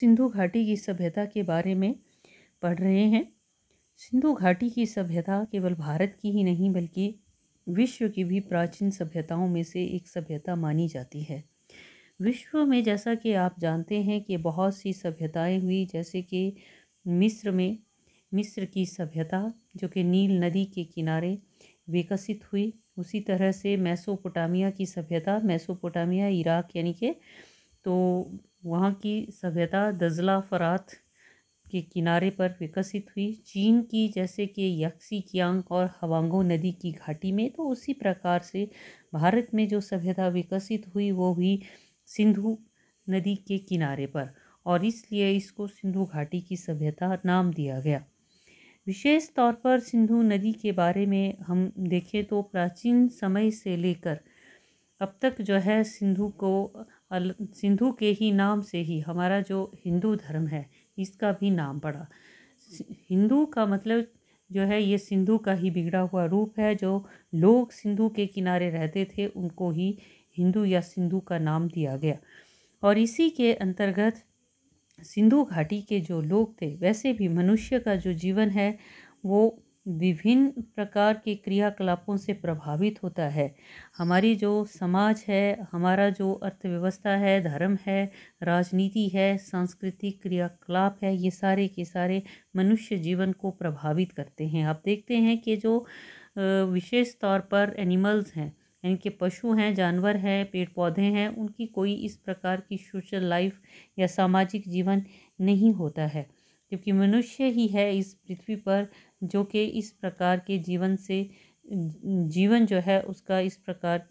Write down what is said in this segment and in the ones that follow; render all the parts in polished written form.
सिंधु घाटी की सभ्यता के बारे में पढ़ रहे हैं। सिंधु घाटी की सभ्यता केवल भारत की ही नहीं बल्कि विश्व की भी प्राचीन सभ्यताओं में से एक सभ्यता मानी जाती है। विश्व में जैसा कि आप जानते हैं कि बहुत सी सभ्यताएं हुई, जैसे कि मिस्र की सभ्यता जो कि नील नदी के किनारे विकसित हुई। उसी तरह से मेसोपोटामिया की सभ्यता, मेसोपोटामिया इराक यानी कि, तो वहाँ की सभ्यता दजला फरात के किनारे पर विकसित हुई। चीन की जैसे कि यक्सी कियांग और हवांगो नदी की घाटी में, तो उसी प्रकार से भारत में जो सभ्यता विकसित हुई वो हुई सिंधु नदी के किनारे पर, और इसलिए इसको सिंधु घाटी की सभ्यता नाम दिया गया। विशेष तौर पर सिंधु नदी के बारे में हम देखें तो प्राचीन समय से लेकर अब तक जो है सिंधु के ही नाम से ही हमारा जो हिंदू धर्म है इसका भी नाम पड़ा। हिंदू का मतलब जो है ये सिंधु का ही बिगड़ा हुआ रूप है। जो लोग सिंधु के किनारे रहते थे उनको ही हिंदू या सिंधु का नाम दिया गया, और इसी के अंतर्गत सिंधु घाटी के जो लोग थे, वैसे भी मनुष्य का जो जीवन है वो विभिन्न प्रकार के क्रियाकलापों से प्रभावित होता है। हमारी जो समाज है, हमारा जो अर्थव्यवस्था है, धर्म है, राजनीति है, सांस्कृतिक क्रियाकलाप है, ये सारे के सारे मनुष्य जीवन को प्रभावित करते हैं। आप देखते हैं कि जो विशेष तौर पर एनिमल्स हैं, यानी कि पशु हैं, जानवर हैं, पेड़ पौधे हैं, उनकी कोई इस प्रकार की सोशल लाइफ या सामाजिक जीवन नहीं होता है, क्योंकि मनुष्य ही है इस पृथ्वी पर जो कि इस प्रकार के जीवन जो है उसका इस प्रकार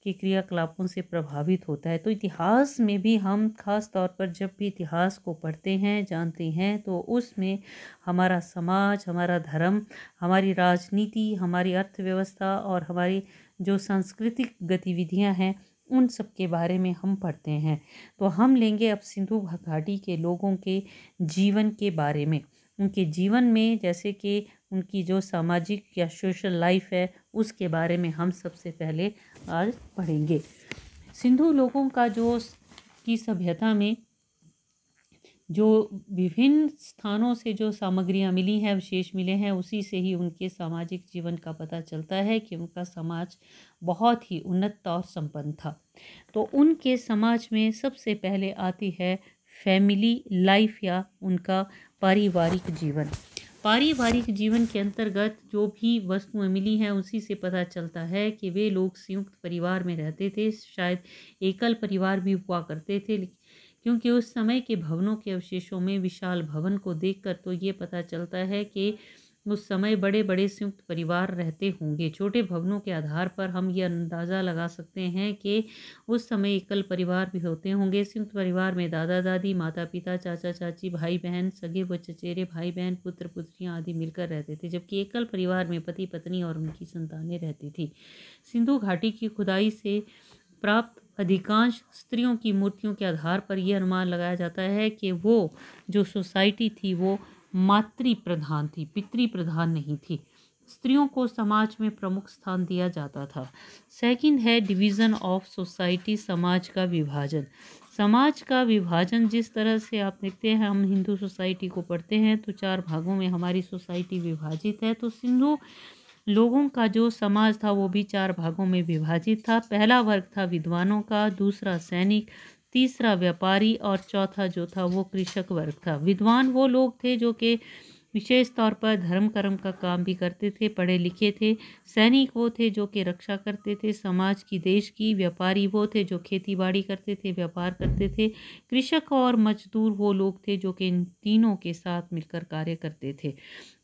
के क्रियाकलापों से प्रभावित होता है। तो इतिहास में भी हम खास तौर पर जब भी इतिहास को पढ़ते हैं, जानते हैं, तो उसमें हमारा समाज, हमारा धर्म, हमारी राजनीति, हमारी अर्थव्यवस्था और हमारी जो सांस्कृतिक गतिविधियां हैं उन सब के बारे में हम पढ़ते हैं। तो हम लेंगे अब सिंधु घाटी के लोगों के जीवन के बारे में। उनके जीवन में जैसे कि उनकी जो सामाजिक या सोशल लाइफ है उसके बारे में हम सबसे पहले आज पढ़ेंगे। सिंधु लोगों का की सभ्यता में जो विभिन्न स्थानों से जो सामग्रियां मिली हैं, अवशेष मिले हैं, उसी से ही उनके सामाजिक जीवन का पता चलता है कि उनका समाज बहुत ही उन्नत और संपन्न था। तो उनके समाज में सबसे पहले आती है फैमिली लाइफ या उनका पारिवारिक जीवन। पारिवारिक जीवन के अंतर्गत जो भी वस्तुएं मिली हैं उसी से पता चलता है कि वे लोग संयुक्त परिवार में रहते थे, शायद एकल परिवार भी हुआ करते थे, क्योंकि उस समय के भवनों के अवशेषों में विशाल भवन को देखकर तो ये पता चलता है कि उस समय बड़े बड़े संयुक्त परिवार रहते होंगे। छोटे भवनों के आधार पर हम ये अंदाज़ा लगा सकते हैं कि उस समय एकल परिवार भी होते होंगे। संयुक्त परिवार में दादा दादी, माता पिता, चाचा चाची, भाई बहन, सगे व चचेरे भाई बहन, पुत्र पुत्रियां आदि मिलकर रहते थे, जबकि एकल परिवार में पति पत्नी और उनकी संतानें रहती थी। सिंधु घाटी की खुदाई से प्राप्त अधिकांश स्त्रियों की मूर्तियों के आधार पर यह अनुमान लगाया जाता है कि वो जो सोसाइटी थी वो मातृ प्रधान थी, पितृ प्रधान नहीं थी। स्त्रियों को समाज में प्रमुख स्थान दिया जाता था। सेकंड है डिवीज़न ऑफ सोसाइटी, समाज का विभाजन। समाज का विभाजन जिस तरह से आप देखते हैं, हम हिंदू सोसाइटी को पढ़ते हैं तो 4 भागों में हमारी सोसाइटी विभाजित है। तो सिंधु लोगों का जो समाज था वो भी 4 भागों में विभाजित था। पहला वर्ग था विद्वानों का, दूसरा सैनिक, तीसरा व्यापारी और चौथा जो था वो कृषक वर्ग था। विद्वान वो लोग थे जो कि विशेष तौर पर धर्म कर्म का काम भी करते थे, पढ़े लिखे थे। सैनिक वो थे जो कि रक्षा करते थे समाज की, देश की। व्यापारी वो थे जो खेती बाड़ी करते थे, व्यापार करते थे। कृषक और मजदूर वो लोग थे जो कि इन तीनों के साथ मिलकर कार्य करते थे।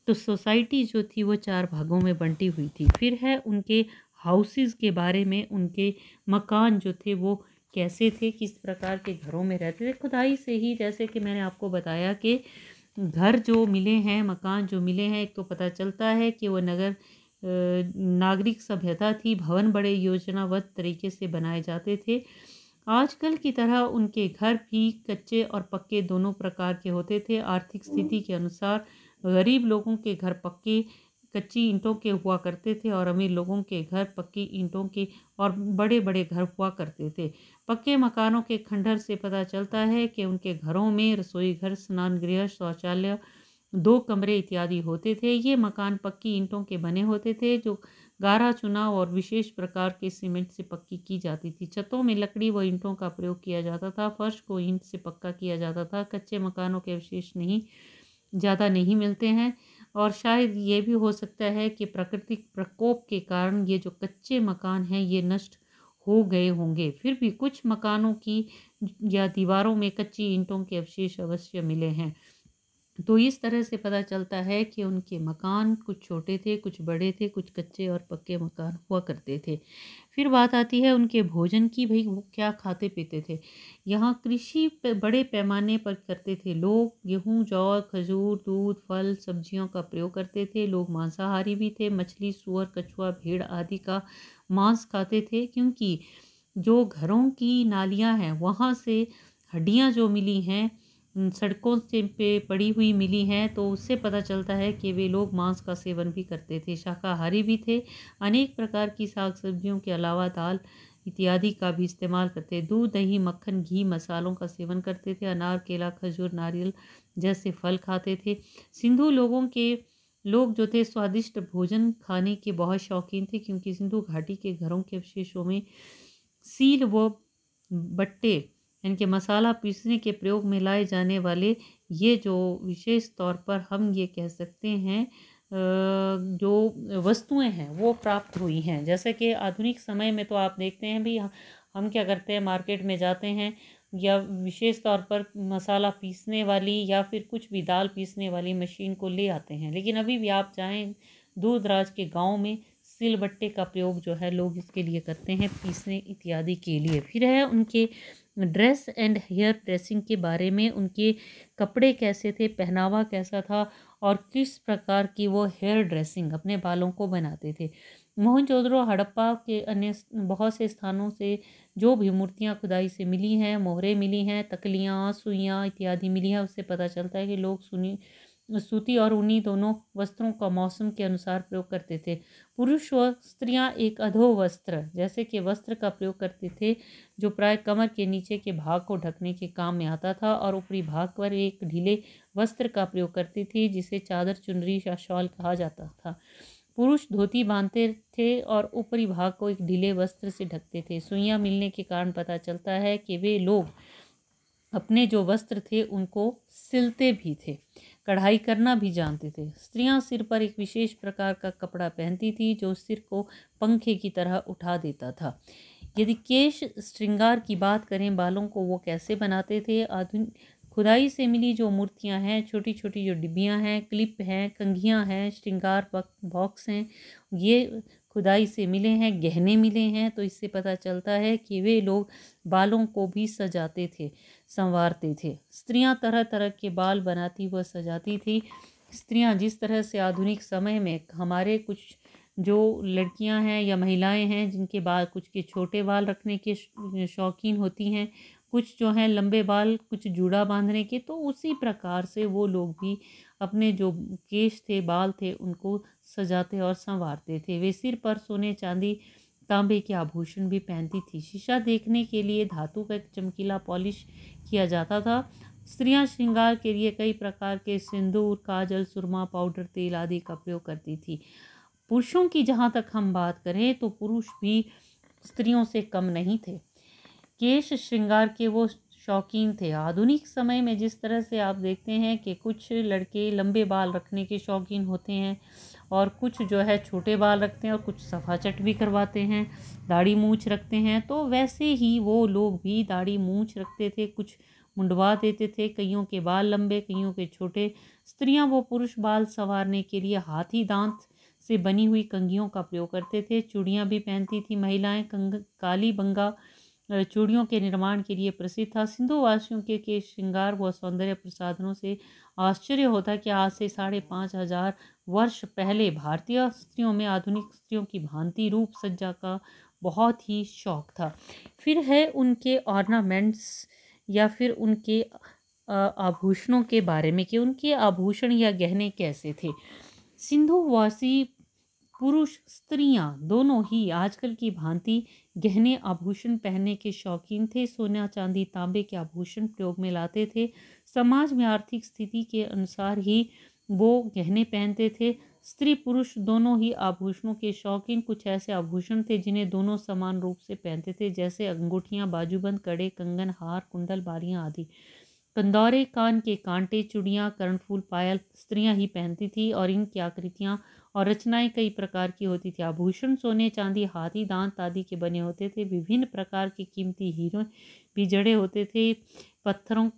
तो सोसाइटी जो थी वो 4 भागों में बंटी हुई थी। फिर है उनके हाउसेस के बारे में, उनके मकान जो थे वो कैसे थे, किस प्रकार के घरों में रहते थे। खुदाई से ही, जैसे कि मैंने आपको बताया कि घर जो मिले हैं, मकान जो मिले हैं, एक तो पता चलता है कि वो नागरिक सभ्यता थी। भवन बड़े योजनाबद्ध तरीके से बनाए जाते थे। आजकल की तरह उनके घर भी कच्चे और पक्के दोनों प्रकार के होते थे। आर्थिक स्थिति के अनुसार गरीब लोगों के घर पक्के कच्ची ईंटों के हुआ करते थे और अमीर लोगों के घर पक्की ईंटों के और बड़े बड़े घर हुआ करते थे। पक्के मकानों के खंडहर से पता चलता है कि उनके घरों में रसोई घर, स्नान गृह, शौचालय, 2 कमरे इत्यादि होते थे। ये मकान पक्की ईंटों के बने होते थे जो गाढ़ा चुनाव और विशेष प्रकार के सीमेंट से पक्की की जाती थी। छतों में लकड़ी व ईंटों का प्रयोग किया जाता था। फर्श को ईंट से पक्का किया जाता था। कच्चे मकानों के अवशेष ज़्यादा नहीं मिलते हैं और शायद ये भी हो सकता है कि प्राकृतिक प्रकोप के कारण ये जो कच्चे मकान हैं ये नष्ट हो गए होंगे। फिर भी कुछ मकानों की या दीवारों में कच्ची ईंटों के अवशेष अवश्य मिले हैं। तो इस तरह से पता चलता है कि उनके मकान कुछ छोटे थे, कुछ बड़े थे, कुछ कच्चे और पक्के मकान हुआ करते थे। फिर बात आती है उनके भोजन की, भई वो क्या खाते पीते थे। यहाँ कृषि बड़े पैमाने पर करते थे लोग। गेहूँ, जौ, खजूर, दूध, फल, सब्जियों का प्रयोग करते थे। लोग मांसाहारी भी थे। मछली, सूअर, कछुआ, भेड़ आदि का मांस खाते थे क्योंकि जो घरों की नालियाँ हैं वहाँ से हड्डियाँ जो मिली हैं सड़कों से पे पड़ी हुई मिली हैं, तो उससे पता चलता है कि वे लोग मांस का सेवन भी करते थे। शाकाहारी भी थे। अनेक प्रकार की साग सब्जियों के अलावा दाल इत्यादि का भी इस्तेमाल करते। दूध, दही, मक्खन, घी, मसालों का सेवन करते थे। अनार, केला, खजूर, नारियल जैसे फल खाते थे। सिंधु लोग जो थे स्वादिष्ट भोजन खाने के बहुत शौकीन थे क्योंकि सिंधु घाटी के घरों के अवशेषों में सील व बट्टे इनके मसाला पीसने के प्रयोग में लाए जाने वाले ये जो विशेष तौर पर हम ये कह सकते हैं जो वस्तुएं हैं वो प्राप्त हुई हैं। जैसे कि आधुनिक समय में तो आप देखते हैं भी हम क्या करते हैं, मार्केट में जाते हैं या विशेष तौर पर मसाला पीसने वाली या फिर कुछ भी दाल पीसने वाली मशीन को ले आते हैं, लेकिन अभी भी आप जाएं दूर दराज के गांव में सिलबट्टे का प्रयोग जो है लोग इसके लिए करते हैं, पीसने इत्यादि के लिए। फिर है उनके ड्रेस एंड हेयर ड्रेसिंग के बारे में। उनके कपड़े कैसे थे, पहनावा कैसा था और किस प्रकार की वो हेयर ड्रेसिंग अपने बालों को बनाते थे। मोहनजोदड़ो, हड़प्पा के अन्य बहुत से स्थानों से जो भी मूर्तियां खुदाई से मिली हैं, मोहरें मिली हैं, तकलियाँ, सुइयाँ इत्यादि मिली हैं, उससे पता चलता है कि लोग सूती और ऊनी दोनों वस्त्रों का मौसम के अनुसार प्रयोग करते थे। पुरुष व स्त्रियां एक अधो वस्त्र जैसे कि वस्त्र का प्रयोग करते थे जो प्राय कमर के नीचे के भाग को ढकने के काम में आता था और ऊपरी भाग पर एक ढीले वस्त्र का प्रयोग करती थी जिसे चादर, चुनरी या शॉल कहा जाता था। पुरुष धोती बांधते थे और ऊपरी भाग को एक ढीले वस्त्र से ढकते थे। सुइयां मिलने के कारण पता चलता है कि वे लोग अपने जो वस्त्र थे उनको सिलते भी थे, कढ़ाई करना भी जानते थे। स्त्रियां सिर पर एक विशेष प्रकार का कपड़ा पहनती थी जो सिर को पंखे की तरह उठा देता था। यदि केश श्रृंगार की बात करें, बालों को वो कैसे बनाते थे। आधुनिक खुदाई से मिली जो मूर्तियां हैं, छोटी छोटी जो डिब्बियां हैं, क्लिप हैं, कंघियां हैं, श्रृंगार बॉक्स हैं, ये खुदाई से मिले हैं, गहने मिले हैं। तो इससे पता चलता है कि वे लोग बालों को भी सजाते थे, संवारते थे। स्त्रियां तरह तरह के बाल बनाती व सजाती थी। स्त्रियां जिस तरह से आधुनिक समय में हमारे कुछ जो लड़कियां हैं या महिलाएं हैं जिनके बाल कुछ के छोटे बाल रखने के शौकीन होती हैं, कुछ जो हैं लंबे बाल, कुछ जूड़ा बांधने के, तो उसी प्रकार से वो लोग भी अपने जो केश थे, बाल थे, उनको सजाते और संवारते थे। वे सिर पर सोने, चांदी, तांबे के आभूषण भी पहनती थी। शीशा देखने के लिए धातु का एक चमकीला पॉलिश किया जाता था। स्त्रियां श्रृंगार के लिए कई प्रकार के सिंदूर, काजल, सुरमा, पाउडर, तेल आदि का प्रयोग करती थी। पुरुषों की जहाँ तक हम बात करें तो पुरुष भी स्त्रियों से कम नहीं थे। केश श्रृंगार के वो शौकीन थे। आधुनिक समय में जिस तरह से आप देखते हैं कि कुछ लड़के लंबे बाल रखने के शौकीन होते हैं और कुछ जो है छोटे बाल रखते हैं और कुछ सफाचट भी करवाते हैं, दाढ़ी मूछ रखते हैं, तो वैसे ही वो लोग भी दाढ़ी मूछ रखते थे, कुछ मुंडवा देते थे। कईयों के बाल लंबे, कईयों के छोटे। स्त्रियां वो पुरुष बाल संवारने के लिए हाथी दांत से बनी हुई कंघियों का प्रयोग करते थे। चूड़ियाँ भी पहनती थी महिलाएं। काली बंगा चूड़ियों के निर्माण के लिए प्रसिद्ध था। सिंधु वासियों के श्रृंगार व सौंदर्य प्रसाधनों से आश्चर्य होता कि आज से 5,500 वर्ष पहले भारतीय स्त्रियों में आधुनिक स्त्रियों की भांति रूप सज्जा का बहुत ही शौक था। फिर है उनके ऑर्नामेंट्स या फिर उनके आभूषणों के बारे में कि उनके आभूषण या गहने कैसे थे। सिंधुवासी पुरुष स्त्रियां दोनों ही आजकल की भांति गहने आभूषण पहनने के शौकीन थे। सोना चांदी तांबे के आभूषण प्रयोग में लाते थे। समाज में आर्थिक स्थिति के अनुसार ही वो गहने पहनते थे। स्त्री पुरुष दोनों ही आभूषणों के शौकीन। कुछ ऐसे आभूषण थे जिन्हें दोनों समान रूप से पहनते थे, जैसे अंगूठियां, बाजूबंद, कड़े, कंगन, हार, कुंडल, बालियां आदि। कंदौरे, कान के कांटे, चूड़ियाँ, कर्णफूल, पायल स्त्रियां ही पहनती थी और इनकी आकृतियाँ और रचनाएं कई प्रकार की होती थी। आभूषण सोने, चांदी, हाथी दांत आदि के बने होते थे। विभिन्न प्रकार के कीमती हीरे भी जड़े होते थे, पत्थरों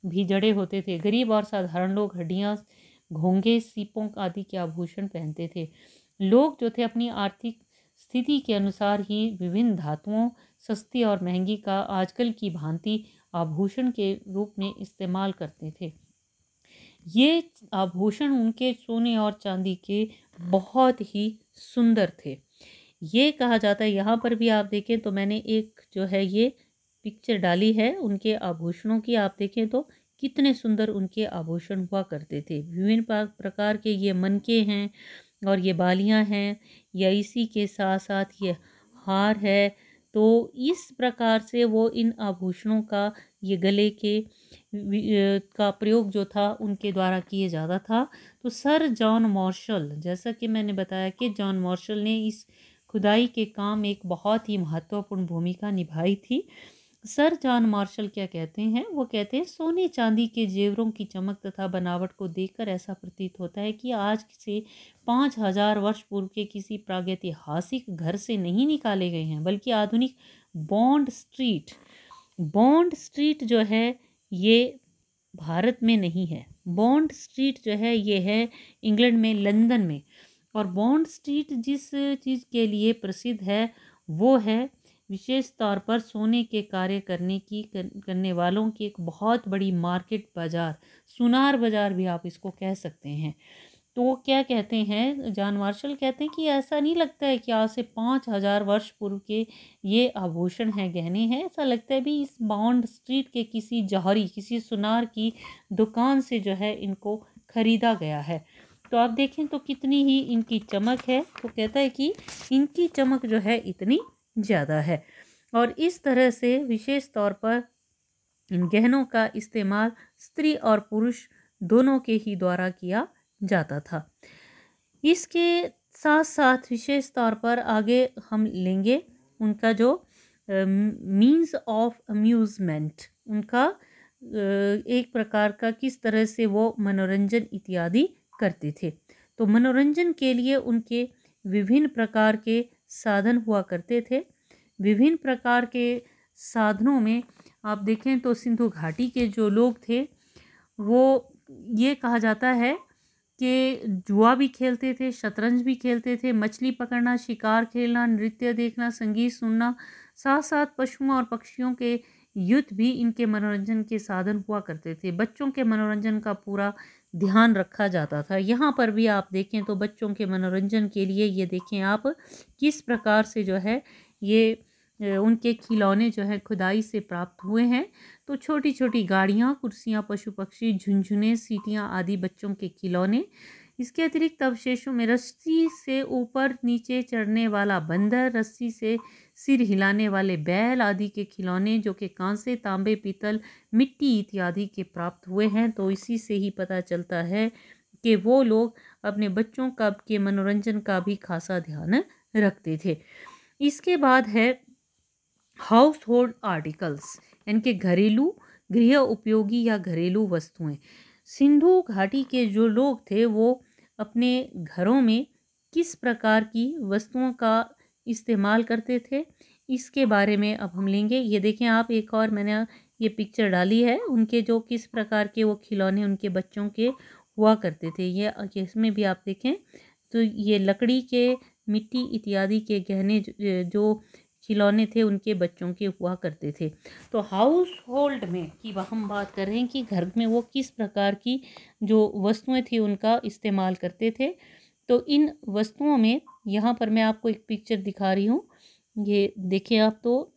भी जड़े होते थे। गरीब और साधारण लोग हड्डियाँ, घोंगे, सीपों आदि के आभूषण पहनते थे। लोग जो थे अपनी आर्थिक स्थिति के अनुसार ही विभिन्न धातुओं, सस्ती और महंगी का आजकल की भांति आभूषण के रूप में इस्तेमाल करते थे। ये आभूषण उनके सोने और चांदी के बहुत ही सुंदर थे। ये कहा जाता है, यहाँ पर भी आप देखें तो मैंने एक जो है ये पिक्चर डाली है उनके आभूषणों की। आप देखें तो कितने सुंदर उनके आभूषण हुआ करते थे। विभिन्न प्रकार के ये मनके हैं और ये बालियां हैं, या इसी के साथ साथ ये हार है। तो इस प्रकार से वो इन आभूषणों का, ये गले के का प्रयोग जो था उनके द्वारा किए जाता था। तो सर जॉन मार्शल, जैसा कि मैंने बताया कि जॉन मार्शल ने इस खुदाई के काम एक बहुत ही महत्वपूर्ण भूमिका निभाई थी। सर जॉन मार्शल क्या कहते हैं, वो कहते हैं, सोने चांदी के जेवरों की चमक तथा बनावट को देखकर ऐसा प्रतीत होता है कि आज से 5000 वर्ष पूर्व के किसी प्रागैतिहासिक घर से नहीं निकाले गए हैं, बल्कि आधुनिक बॉन्ड स्ट्रीट जो है ये भारत में नहीं है। बॉन्ड स्ट्रीट जो है ये है इंग्लैंड में, लंदन में। और बॉन्ड स्ट्रीट जिस चीज़ के लिए प्रसिद्ध है वो है विशेष तौर पर सोने के कार्य करने वालों की एक बहुत बड़ी मार्केट बाज़ार, सुनार बाज़ार भी आप इसको कह सकते हैं। तो वो क्या कहते हैं, जॉन मार्शल कहते हैं कि ऐसा नहीं लगता है कि आज से 5000 वर्ष पूर्व के ये आभूषण हैं, गहने हैं। ऐसा लगता है भी इस बॉन्ड स्ट्रीट के किसी जौहरी, किसी सुनार की दुकान से जो है इनको खरीदा गया है। तो आप देखें तो कितनी ही इनकी चमक है। तो कहता है कि इनकी चमक जो है इतनी ज़्यादा है। और इस तरह से विशेष तौर पर इन गहनों का इस्तेमाल स्त्री और पुरुष दोनों के ही द्वारा किया जाता था। इसके साथ साथ विशेष तौर पर आगे हम लेंगे उनका जो मीन्स ऑफ अम्यूज़मेंट, उनका एक प्रकार का किस तरह से वो मनोरंजन इत्यादि करते थे। तो मनोरंजन के लिए उनके विभिन्न प्रकार के साधन हुआ करते थे। विभिन्न प्रकार के साधनों में आप देखें तो सिंधु घाटी के जो लोग थे वो, ये कहा जाता है कि जुआ भी खेलते थे, शतरंज भी खेलते थे, मछली पकड़ना, शिकार खेलना, नृत्य देखना, संगीत सुनना, साथ साथ पशुओं और पक्षियों के युद्ध भी इनके मनोरंजन के साधन हुआ करते थे। बच्चों के मनोरंजन का पूरा ध्यान रखा जाता था। यहाँ पर भी आप देखें तो बच्चों के मनोरंजन के लिए ये देखें आप किस प्रकार से जो है ये उनके खिलौने जो है खुदाई से प्राप्त हुए हैं। तो छोटी छोटी गाड़ियाँ, कुर्सियाँ, पशु पक्षी, झुनझुने, सीटियाँ आदि बच्चों के खिलौने। इसके अतिरिक्त अवशेषों में रस्सी से ऊपर नीचे चढ़ने वाला बंदर, रस्सी से सिर हिलाने वाले बैल आदि के खिलौने जो कि कांसे, तांबे, पीतल, मिट्टी इत्यादि के प्राप्त हुए हैं। तो इसी से ही पता चलता है कि वो लोग अपने बच्चों का के मनोरंजन का भी खासा ध्यान रखते थे। इसके बाद है हाउस होल्ड आर्टिकल्स, यानी कि घरेलू, गृह उपयोगी या घरेलू वस्तुएं। सिंधु घाटी के जो लोग थे वो अपने घरों में किस प्रकार की वस्तुओं का इस्तेमाल करते थे, इसके बारे में अब हम लेंगे। ये देखें आप, एक और मैंने ये पिक्चर डाली है उनके जो किस प्रकार के वो खिलौने उनके बच्चों के हुआ करते थे। ये इसमें भी आप देखें तो ये लकड़ी के, मिट्टी इत्यादि के गहने जो खिलौने थे उनके बच्चों के हुआ करते थे। तो हाउस होल्ड में की हम बात कर रहे हैं कि घर में वो किस प्रकार की जो वस्तुएं थी उनका इस्तेमाल करते थे। तो इन वस्तुओं में यहाँ पर मैं आपको एक पिक्चर दिखा रही हूँ, ये देखिए आप। तो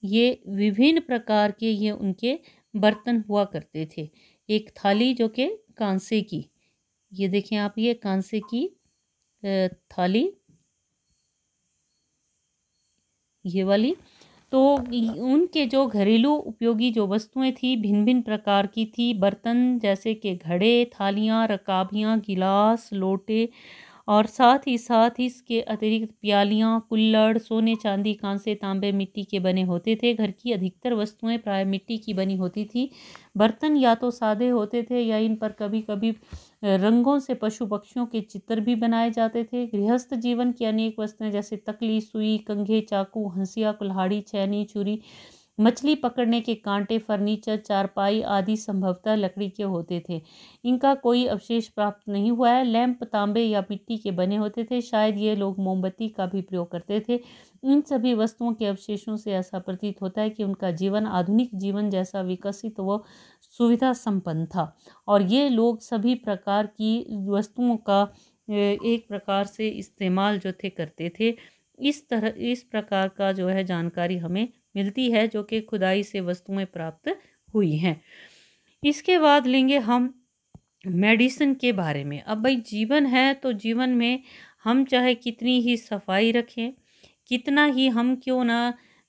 ये विभिन्न प्रकार के ये उनके बर्तन हुआ करते थे। एक थाली जो कि कांसे की, ये देखें आप, ये कांसे की थाली, ये वाली। तो उनके जो घरेलू उपयोगी जो वस्तुएं थी भिन्न भिन्न प्रकार की थी। बर्तन जैसे कि घड़े, थालियाँ, रकाबियाँ, गिलास, लोटे, और साथ ही इसके अतिरिक्त प्यालियाँ, कुल्हड़ सोने, चांदी, कांसे, तांबे, मिट्टी के बने होते थे। घर की अधिकतर वस्तुएं प्राय मिट्टी की बनी होती थी। बर्तन या तो सादे होते थे या इन पर कभी कभी रंगों से पशु पक्षियों के चित्र भी बनाए जाते थे। गृहस्थ जीवन की अनेक वस्तुएं जैसे तकली, सुई, कंघे, चाकू, हंसिया, कुल्हाड़ी, छेनी, छुरी, मछली पकड़ने के कांटे, फर्नीचर, चारपाई आदि संभवतः लकड़ी के होते थे। इनका कोई अवशेष प्राप्त नहीं हुआ है। लैंप तांबे या मिट्टी के बने होते थे। शायद ये लोग मोमबत्ती का भी प्रयोग करते थे। इन सभी वस्तुओं के अवशेषों से ऐसा प्रतीत होता है कि उनका जीवन आधुनिक जीवन जैसा विकसित व सुविधा संपन्न था, और ये लोग सभी प्रकार की वस्तुओं का एक प्रकार से इस्तेमाल जो थे करते थे। इस प्रकार का जो है जानकारी हमें मिलती है जो कि खुदाई से वस्तुएं प्राप्त हुई हैं। इसके बाद लेंगे हम मेडिसिन के बारे में। अब भाई जीवन है तो जीवन में हम चाहे कितनी ही सफाई रखें, कितना ही हम क्यों ना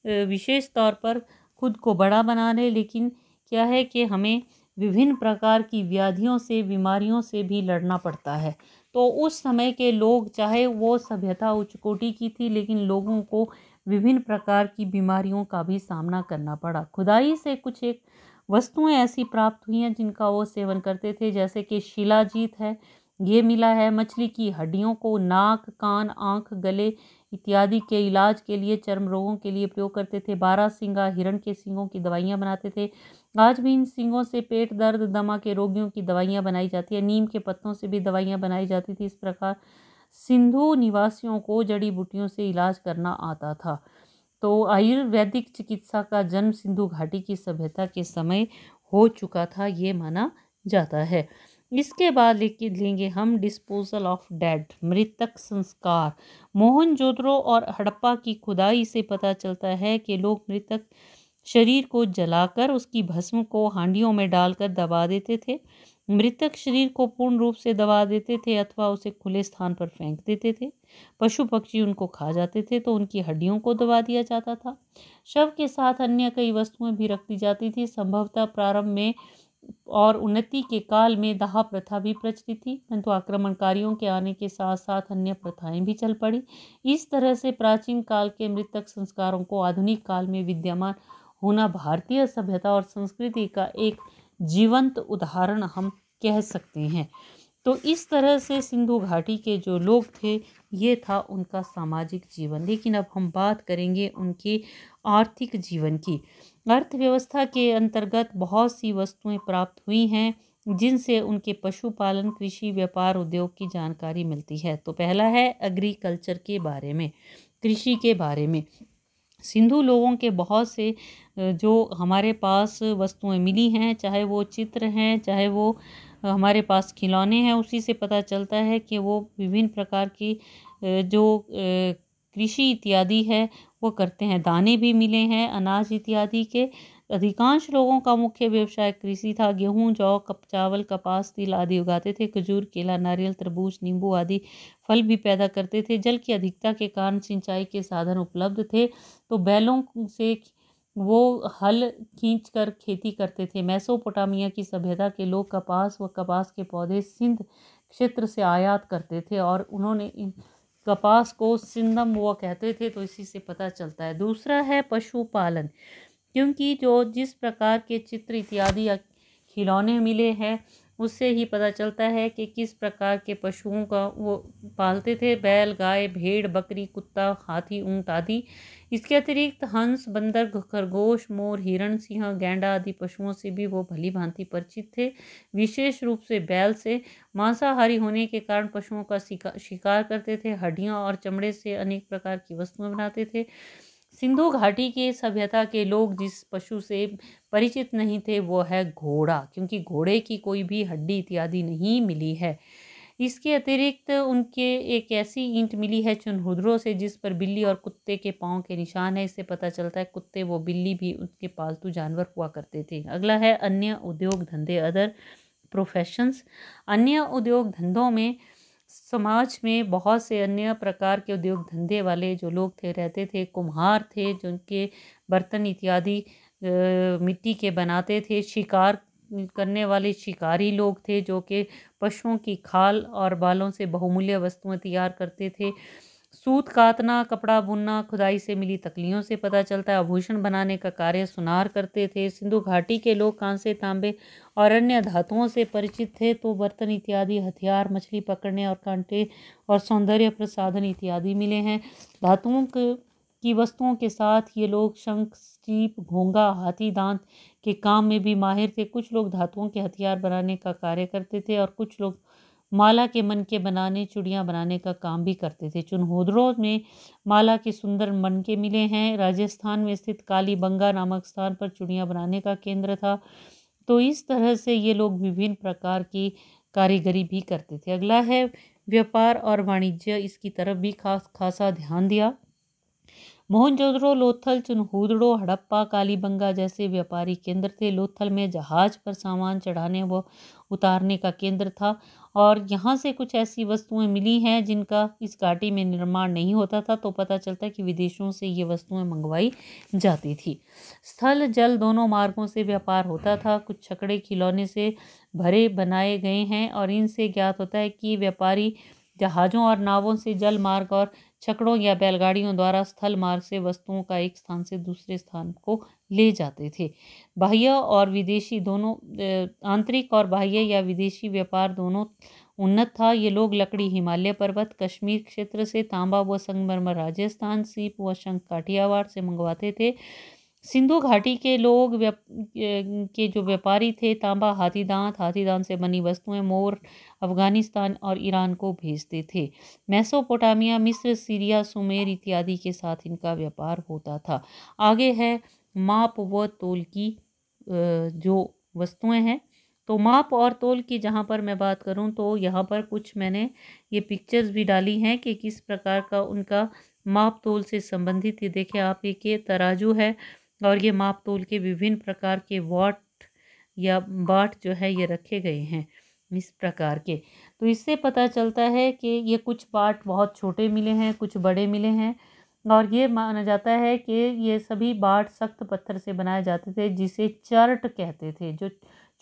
विशेष तौर पर खुद को बड़ा बना लें, लेकिन क्या है कि हमें विभिन्न प्रकार की व्याधियों से, बीमारियों से भी लड़ना पड़ता है। तो उस समय के लोग, चाहे वो सभ्यता उच्च कोटि की थी, लेकिन लोगों को विभिन्न प्रकार की बीमारियों का भी सामना करना पड़ा। खुदाई से कुछ एक वस्तुएं ऐसी प्राप्त हुई हैं जिनका वो सेवन करते थे, जैसे कि शिलाजीत है, ये मिला है। मछली की हड्डियों को नाक, कान, आँख, गले इत्यादि के इलाज के लिए, चर्म रोगों के लिए प्रयोग करते थे। बारहसिंगा हिरण के सींगों की दवाइयाँ बनाते थे। आज भी इन सींगों से पेट दर्द, दमा के रोगियों की दवाइयाँ बनाई जाती है। नीम के पत्तों से भी दवाइयाँ बनाई जाती थी। इस प्रकार सिंधु निवासियों को जड़ी बूटियों से इलाज करना आता था। तो आयुर्वेदिक चिकित्सा का जन्म सिंधु घाटी की सभ्यता के समय हो चुका था, ये माना जाता है। इसके बाद लेंगे हम डिस्पोजल ऑफ डेड, मृतक संस्कार। मोहनजोदड़ो और हड़प्पा की खुदाई से पता चलता है कि लोग मृतक शरीर को जलाकर उसकी भस्म को हांडियों में डालकर दबा देते थे। मृतक शरीर को पूर्ण रूप से दबा देते थे अथवा उसे खुले स्थान पर फेंक देते थे। पशु पक्षी उनको खा जाते थे तो उनकी हड्डियों को दबा दिया जाता था। शव के साथ अन्य कई वस्तुएं भी रख दी जाती थी। संभवतः प्रारंभ में और उन्नति के काल में दाह प्रथा भी प्रचलित थी, परंतु आक्रमणकारियों के आने के साथ साथ अन्य प्रथाएं भी चल पड़ी। इस तरह से प्राचीन काल के मृतक संस्कारों को आधुनिक काल में विद्यमान होना भारतीय सभ्यता और संस्कृति का एक जीवंत उदाहरण हम कह सकते हैं। तो इस तरह से सिंधु घाटी के जो लोग थे, ये था उनका सामाजिक जीवन। लेकिन अब हम बात करेंगे उनके आर्थिक जीवन की। अर्थव्यवस्था के अंतर्गत बहुत सी वस्तुएं प्राप्त हुई हैं जिनसे उनके पशुपालन, कृषि, व्यापार, उद्योग की जानकारी मिलती है। तो पहला है एग्रीकल्चर के बारे में, कृषि के बारे में। सिंधु लोगों के बहुत से जो हमारे पास वस्तुएं मिली हैं, चाहे वो चित्र हैं, चाहे वो हमारे पास खिलौने हैं, उसी से पता चलता है कि वो विभिन्न प्रकार की जो कृषि इत्यादि है वो करते हैं। दाने भी मिले हैं अनाज इत्यादि के। अधिकांश लोगों का मुख्य व्यवसाय कृषि था। गेहूं, जौ, चावल, कपास, तिल आदि उगाते थे। खजूर, केला, नारियल, तरबूज, नींबू आदि फल भी पैदा करते थे। जल की अधिकता के कारण सिंचाई के साधन उपलब्ध थे, तो बैलों से वो हल खींच कर खेती करते थे। मेसोपोटामिया की सभ्यता के लोग कपास व कपास के पौधे सिंध क्षेत्र से आयात करते थे, और उन्होंने इन कपास को सिंदम वो कहते थे, तो इसी से पता चलता है। दूसरा है पशुपालन, क्योंकि जो जिस प्रकार के चित्र इत्यादि या खिलौने मिले हैं उससे ही पता चलता है कि किस प्रकार के पशुओं का वो पालते थे। बैल, गाय, भेड़, बकरी, कुत्ता, हाथी, ऊंट आदि। इसके अतिरिक्त हंस, बंदर, खरगोश, मोर, हिरण, सिंह, गैंडा आदि पशुओं से भी वो भली भांति परिचित थे। विशेष रूप से बैल से मांसाहारी होने के कारण पशुओं का शिकार करते थे। हड्डियां और चमड़े से अनेक प्रकार की वस्तुएं बनाते थे। सिंधु घाटी के सभ्यता के लोग जिस पशु से परिचित नहीं थे वो है घोड़ा, क्योंकि घोड़े की कोई भी हड्डी इत्यादि नहीं मिली है। इसके अतिरिक्त उनके एक ऐसी ईंट मिली है चुनहुदरों से जिस पर बिल्ली और कुत्ते के पांव के निशान है। इससे पता चलता है कुत्ते व बिल्ली भी उसके पालतू जानवर हुआ करते थे। अगला है अन्य उद्योग धंधे, अदर प्रोफेशंस। अन्य उद्योग धंधों में समाज में बहुत से अन्य प्रकार के उद्योग धंधे वाले जो लोग थे रहते थे, कुम्हार थे जिनके बर्तन इत्यादि मिट्टी के बनाते थे, शिकार करने वाले शिकारी लोग थे जो कि पशुओं की खाल और बालों से बहुमूल्य वस्तुएं तैयार करते थे। सूत कातना, कपड़ा बुनना, खुदाई से मिली तकलियों से पता चलता है। आभूषण बनाने का कार्य सुनार करते थे। सिंधु घाटी के लोग कांसे, तांबे और अन्य धातुओं से परिचित थे, तो बर्तन इत्यादि, हथियार, मछली पकड़ने और कांटे और सौंदर्य प्रसाधन इत्यादि मिले हैं। की वस्तुओं के साथ ये लोग शंख, सीप, घोंगा, हाथी दांत के काम में भी माहिर थे। कुछ लोग धातुओं के हथियार बनाने का कार्य करते थे और कुछ लोग माला के मनके बनाने, चूड़ियाँ बनाने का काम भी करते थे। चुनहोदरों में माला के सुंदर मनके मिले हैं। राजस्थान में स्थित कालीबंगा नामक स्थान पर चूड़ियाँ बनाने का केंद्र था। तो इस तरह से ये लोग विभिन्न प्रकार की कारीगरी भी करते थे। अगला है व्यापार और वाणिज्य, इसकी तरफ भी खासा ध्यान दिया। मोहनजोदड़ो, लोथल, चुनहूदड़ो, हड़प्पा, कालीबंगा जैसे व्यापारी केंद्र थे। लोथल में जहाज पर सामान चढ़ाने व उतारने का केंद्र था और यहाँ से कुछ ऐसी वस्तुएं मिली हैं जिनका इस घाटी में निर्माण नहीं होता था, तो पता चलता है कि विदेशों से ये वस्तुएं मंगवाई जाती थी। स्थल जल दोनों मार्गों से व्यापार होता था। कुछ छकड़े खिलौने से भरे बनाए गए हैं और इनसे ज्ञात होता है कि व्यापारी जहाज़ों और नावों से जल मार्ग और छकड़ों या बैलगाड़ियों द्वारा स्थल मार्ग से वस्तुओं का एक स्थान से दूसरे स्थान को ले जाते थे। बाह्य और विदेशी दोनों आंतरिक और बाह्य या विदेशी व्यापार दोनों उन्नत था। ये लोग लकड़ी हिमालय पर्वत, कश्मीर क्षेत्र से, तांबा व संगमरमर राजस्थान, सीप व शंख काठियावाड़ से मंगवाते थे। सिंधु घाटी के लोग के जो व्यापारी थे, तांबा, हाथी दांत से बनी वस्तुएं मोर, अफगानिस्तान और ईरान को भेजते थे। मेसोपोटामिया, मिस्र, सीरिया, सुमेर इत्यादि के साथ इनका व्यापार होता था। आगे है माप व तोल की जो वस्तुएं हैं। तो माप और तोल की जहाँ पर मैं बात करूँ तो यहाँ पर कुछ मैंने ये पिक्चर्स भी डाली हैं कि किस प्रकार का उनका माप तोल से संबंधित। ये देखिए आप, एक ये तराजू है और ये माप तोल के विभिन्न प्रकार के वॉट या बाट जो है ये रखे गए हैं इस प्रकार के। तो इससे पता चलता है कि ये कुछ बाट बहुत छोटे मिले हैं, कुछ बड़े मिले हैं और ये माना जाता है कि ये सभी बाट सख्त पत्थर से बनाए जाते थे जिसे चर्ट कहते थे। जो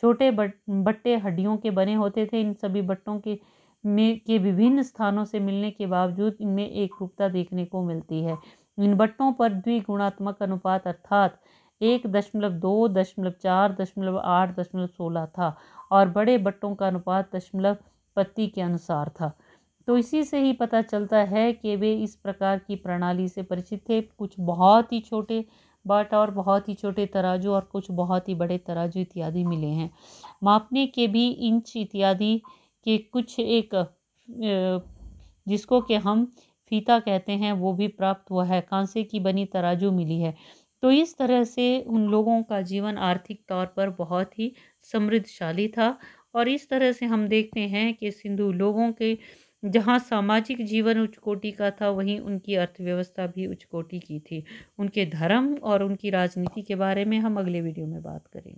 छोटे बट्टे हड्डियों के बने होते थे। इन सभी बट्टों के विभिन्न स्थानों से मिलने के बावजूद इनमें एक रूपता देखने को मिलती है। इन बट्टों पर द्विगुणात्मक अनुपात अर्थात 1.2, 4, 8, 16 था और बड़े बट्टों का अनुपात दशमलव पत्ती के अनुसार था। तो इसी से ही पता चलता है कि वे इस प्रकार की प्रणाली से परिचित थे। कुछ बहुत ही छोटे बाट और बहुत ही छोटे तराजू और कुछ बहुत ही बड़े तराजू इत्यादि मिले हैं। मापने के भी इंच इत्यादि के कुछ एक जिसको कि हम फीता कहते हैं वो भी प्राप्त हुआ है। कांसे की बनी तराजू मिली है। तो इस तरह से उन लोगों का जीवन आर्थिक तौर पर बहुत ही समृद्धशाली था और इस तरह से हम देखते हैं कि सिंधु लोगों के जहाँ सामाजिक जीवन उच्च कोटि का था वहीं उनकी अर्थव्यवस्था भी उच्च कोटि की थी। उनके धर्म और उनकी राजनीति के बारे में हम अगले वीडियो में बात करेंगे।